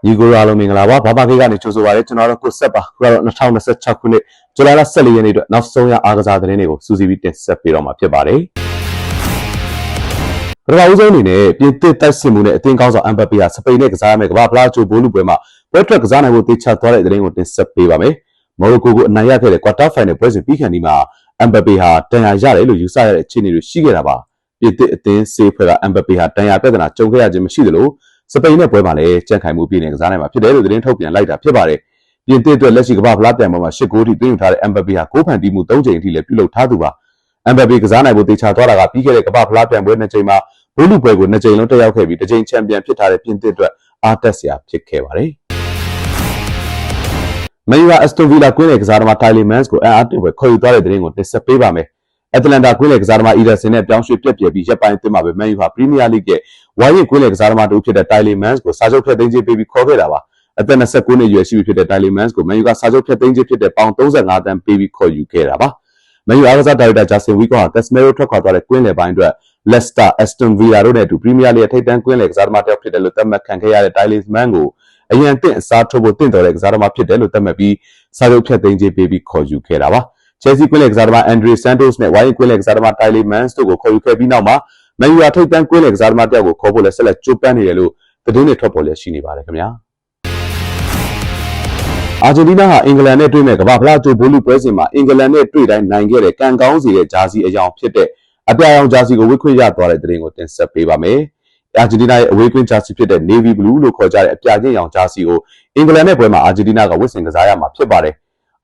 ညီကိုအားလုံးမင်္ဂလာပါဘာဘာခေကနေကြိုဆိုပါရစေကျွန်တော်တို့ကိုဆက်ပါခုကတော့2026ခုနှစ်ဇူလိုင်လ14ရက်နေ့အတွက်နောက်ဆုံးရအားကစားသတင်းတွေကိုစူးစီးပြီးတင်ဆက်ပေးတော့မှာဖြစ်ပါတယ်ပထမဦးဆုံးအနေနဲ့ပြင်သစ်တိုက်စစ်မှုနဲ့အသင်းကောင်းဆောင်အမ်ဘပ်ပေဟာစပိန်နဲ့ကစားရမယ့်ကမ္ဘာဖလားချိုဘိုးလူပွဲမှာပွဲထွက်ကစားနိုင်ဖို့တေချာသွားတဲ့သတင်းကိုတင်ဆက်ပေးပါမယ်မော်ရိုကိုကိုအနိုင်ရခဲ့တဲ့ကွာတာဖိုင်နယ်ပွဲစဉ်ပြီးခါနီမှာအမ်ဘပ်ပေဟာတန်ရာရတယ်လို့ယူဆရတဲ့အခြေအနေတွေရှိခဲ့တာပါပြင်သစ်အသင်းစေးဖွဲ့ကအမ်ဘပ်ပေဟာတန်ရာပြဿနာကြုံခဲ့ရခြင်းမရှိသလိုစပိန်နဲ့ပွဲမှာလည်းကြန့်ခိုင်မှုပြည်နယ်ကစားနိုင်မှာဖြစ်တယ်လို့သတင်းထုတ်ပြန်လိုက်တာဖြစ်ပါတယ်။ပြင်သစ်အတွက်လက်ရှိကမ္ဘာဖလားပြိုင်ပွဲမှာ8ဂိုးထိသွင်းယူထားတဲ့အမ်ဘပ်ပေဟာ9ဖန်တီးမှု3ချိန်အထိလည်းပြုလုပ်ထားသူပါ။အမ်ဘပ်ပေကစားနိုင်ဖို့တေချာသွားတာကပြီးခဲ့တဲ့ကမ္ဘာဖလားပြိုင်ပွဲ2ချိန်မှာဘိုးလူပွဲကို2ချိန်လုံးတက်ရောက်ခဲ့ပြီးတစ်ချိန်ချန်ပီယံဖြစ်ထားတဲ့ပြင်သစ်အတွက်အားတက်စရာဖြစ်ခဲ့ပါတယ်။မန်ယူအက်စတိုဗီလာကွင်းနယ်ကစားသမားတိုင်လီမန်စ်ကိုအားတင်ပွဲခေါ်ယူသွားတဲ့သတင်းကိုတင်ဆက်ပေးပါမယ်။အက်တလန်တာကွင်းနယ်ကစားသမားအီဒါဆင်နဲ့ပြောင်းရွှေ့ပြက်ပြယ်ပြီးရပ်ပိုင်းအတွင်းမှာပဲမန်ယူဟာပရီးမီးယားလိဂ်ရဲ့ဝိုင်းရင်ကွင်းနယ်ကစားသမားတို့ဖြစ်တဲ့တိုင်လီမန်စ်ကိုစာချုပ်ဖြတ်သိမ်းခြင်းပေးပြီးခေါ်ခဲ့တာပါအသက်29နှစ်အရွယ်ရှိပြီဖြစ်တဲ့တိုင်လီမန်စ်ကိုမန်ယူကစာချုပ်ဖြတ်သိမ်းခြင်းဖြစ်တဲ့ပေါင်35တန်းပေးပြီးခေါ်ယူခဲ့တာပါမန်ယူအားကစားဒါရိုက်တာဂျာဆင်ဝီကောဟာကက်စမဲရိုထွက်ခွာသွားတဲ့ကွင်းနယ်ပိုင်းအတွက်လက်စတာအက်စတွန်ဗီလာတို့နဲ့အတူပရီးမီးယားလိဂ်ရဲ့ထိပ်တန်းကွင်းနယ်ကစားသမားတစ်ယောက်ဖြစ်တယ်လို့သတ်မှတ်ခံခဲ့ရတဲ့တိုင်လီမန်ကိုအရန်အသင့်အစားထိုးဖို့တင့်တော်တဲ့ကစားသမားဖြစ်တယ်လို့သတ်မှတ်ပြီးစာချုပ်ဖြတ်သိမ်းခြင်းပေးပြီးခေါ်ယူခဲ့တာပါချယ်ဆီကွင်းလက်ကစားသမားအန်ဒရီဆန်တိုစ်နဲ့ဝိုင်းကွင်းလက်ကစားသမားတိုင်လီမန်စ်တို့ကိုခေါ်ယူခဲ့ပြီးနောက်မှာမန်ယူထိပ်တန်းကွင်းလက်ကစားသမားတယောက်ကိုခေါ်ဖို့လည်းဆက်လက်ကြိုးပမ်းနေတယ်လို့သတင်းတွေထွက်ပေါ်လျက်ရှိနေပါတယ်ခင်ဗျာအာဂျင်တီးနားဟာအင်္ဂလန်နဲ့တွေ့မဲ့ကမ္ဘာဖလားချိုဘိုးလူပွဲစဉ်မှာအင်္ဂလန်နဲ့တွေ့တိုင်းနိုင်ခဲ့တဲ့ကံကောင်းစီတဲ့ဂျာစီအယောင်ဖြစ်တဲ့အပြာရောင်ဂျာစီကိုဝတ်ခွင့်ရသွားတဲ့သတင်းကိုတင်ဆက်ပေးပါမယ်အာဂျင်တီးနားရဲ့အဝေးကွင်းဂျာစီဖြစ်တဲ့ Navy Blue လို့ခေါ်ကြတဲ့အပြာချင်းရောင်ဂျာစီကိုအင်္ဂလန်နဲ့ပွဲမှာအာဂျင်တီးနားကဝတ်ဆင်ကစားရမှာဖြစ်ပါတယ်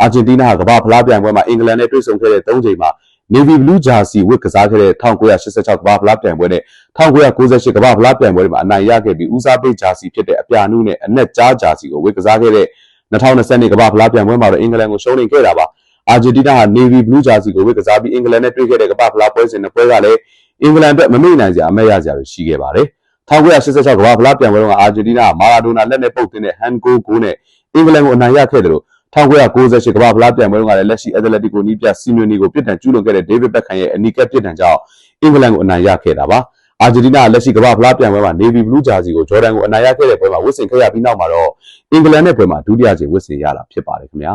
အာဂျင်တီးနားကမ္ဘာဖလားပြိုင်ပွဲမှာအင်္ဂလန်နဲ့တွေ့ဆုံခဲ့တဲ့3ချိန်မှာ Navy Blue ဂျာစီဝတ်ကစားခဲ့တဲ့1986ကမ္ဘာဖလားပြိုင်ပွဲနဲ့1998ကမ္ဘာဖလားပြိုင်ပွဲတွေမှာအနိုင်ရခဲ့ပြီးဦးစားပေးဂျာစီဖြစ်တဲ့အပြာနုနဲ့အနက်ကြားဂျာစီကိုဝတ်ကစားခဲ့တဲ့2020ကမ္ဘာဖလားပြိုင်ပွဲမှာတော့အင်္ဂလန်ကိုရှုံးနိမ့်ခဲ့တာပါအာဂျင်တီးနားဟာ Navy Blue ဂျာစီကိုဝတ်ကစားပြီးအင်္ဂလန်နဲ့တွေ့ခဲ့တဲ့ကမ္ဘာဖလားပွဲစဉ်နှစ်ပွဲကလည်းအင်္ဂလန်အတွက်မမေ့နိုင်စရာအမဲရစရာတွေရှိခဲ့ပါတယ်1986ကမ္ဘာဖလားပြိုင်ပွဲကအာဂျင်တီးနားမာရာဒိုနာလက်နဲ့ပုတ်သွင်းတဲ့ဟန်ဂိုးကိုနဲ့အင်္ဂလန်ကိုအနိုင်ရခဲ့တယ်လို့1998ကမ္ဘာဖလားပြိုင်ပွဲကလည်းလက်ရှိအက်တလက်တီကိုနီးပြစီနွေနီကိုပြစ်ဒဏ်ကျူးလွန်ခဲ့တဲ့ဒေးဗစ်ဘက်ခန်ရဲ့အနီးကပ်ပြစ်ဒဏ်ကြောင့်အင်္ဂလန်ကိုအနိုင်ရခဲ့တာပါအာဂျင်တီးနားလက်ရှိကမ္ဘာဖလားပြိုင်ပွဲမှာ Navy Blue ဂျာစီကိုဂျော်ဒန်ကိုအနိုင်ရခဲ့တဲ့ပွဲမှာဝတ်ဆင်ခဲ့ရပြီးနောက်မှာတော့အင်္ဂလန်နဲ့ပွဲမှာဒုတိယကြိမ်ဝတ်ဆင်ရတာဖြစ်ပါတယ်ခင်ဗျာ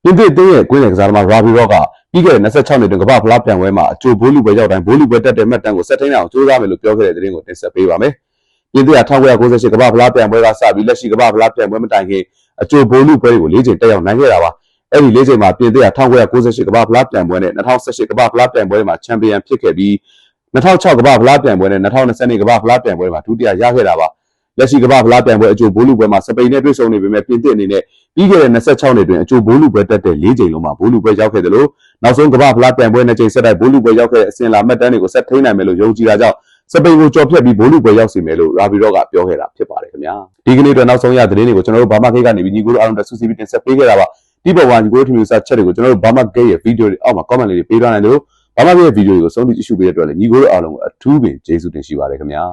ပြင်သစ်အသင်းရဲ့ကွင်းလယ်ကစားသမားရာဘီရော့ကပြီးခဲ့တဲ့26နှစ်တွင်ကမ္ဘာဖလားပြိုင်ပွဲမှာအကျိုးဘိုးလူပွဲရောက်တိုင်းဘိုးလူပွဲတက်တဲ့မှတ်တမ်းကိုဆက်ထိန်းအောင်ကြိုးစားမယ်လို့ပြောခဲ့တဲ့သတင်းကိုတင်ဆက်ပေးပါမယ်ပြင်သစ်က1998ကမ္ဘာဖလားပြိုင်ပွဲကစပြီးလက်ရှိကမ္ဘာဖလားပြိုင်ပွဲမတိုင်ခင်အကျိုးဘိုးလူပွဲတွေကို၄ချိန်တက်ရောက်နိုင်ခဲ့တာပါအဲ့ဒီ၄ချိန်မှာပြင်သစ်က1998ကမ္ဘာဖလားပြိုင်ပွဲနဲ့2018ကမ္ဘာဖလားပြိုင်ပွဲမှာချန်ပီယံဖြစ်ခဲ့ပြီး2006ကမ္ဘာဖလားပြိုင်ပွဲနဲ့2020ကမ္ဘာဖလားပြိုင်ပွဲမှာဒုတိယရခဲ့တာပါလက်ရှိကမ္ဘာဖလားပြိုင်ပွဲအကျိုးဘိုးလူပွဲမှာစပိန်နဲ့တွေ့ဆုံနေပေမဲ့ပြင်သစ်အနေနဲ့ပြီးခဲ့တဲ့26နှစ်တွင်အကျိုးဘိုးလူပွဲတက်တဲ့၄ချိန်လုံးမှာဘိုးလူပွဲရောက်ခဲ့တယ်လို့နောက်ဆုံးကမ္ဘာဖလားပြိုင်ပွဲ2ချိန်ဆက်တိုက်ဘိုးလူပွဲရောက်ခဲ့တဲ့အစဉ်လာမှတ်တမ်းတွေကိုဆက်ထိန်းနိုင်မယ်လို့ယုံကြည်တာကြောင့်စပိန်ကိုကြော်ဖြတ်ပြီးဘိုးလူပွဲရောက်စီမယ်လို့ရာဘီရော့ကပြောခဲ့တာဖြစ်ပါတယ်ခင်ဗျာဒီကနေ့အတွက်နောက်ဆုံးရသတင်းတွေကိုကျွန်တော်တို့ဘာမကိတ်ကနေပြီးညီကိုတို့အားလုံးတက်ဆူစီပြီးတင်ဆက်ပေးခဲ့တာပါဒီပေါ်မှာညီကိုတို့ထင်မြင်စားချက်တွေကိုကျွန်တော်တို့ဘာမကိတ်ရဲ့ဗီဒီယိုတွေအောက်မှာ comment လေးတွေပေးထားနိုင်တယ်လို့ဘာမကိတ်ရဲ့ဗီဒီယိုတွေကိုဆုံးဖြတ်ကြည့်ရှုပေးတဲ့အတွက်လည်းညီကိုတို့အားလုံးကိုအထူးပင်ကျေးဇူးတင်ရှိပါတယ်ခင်ဗျာ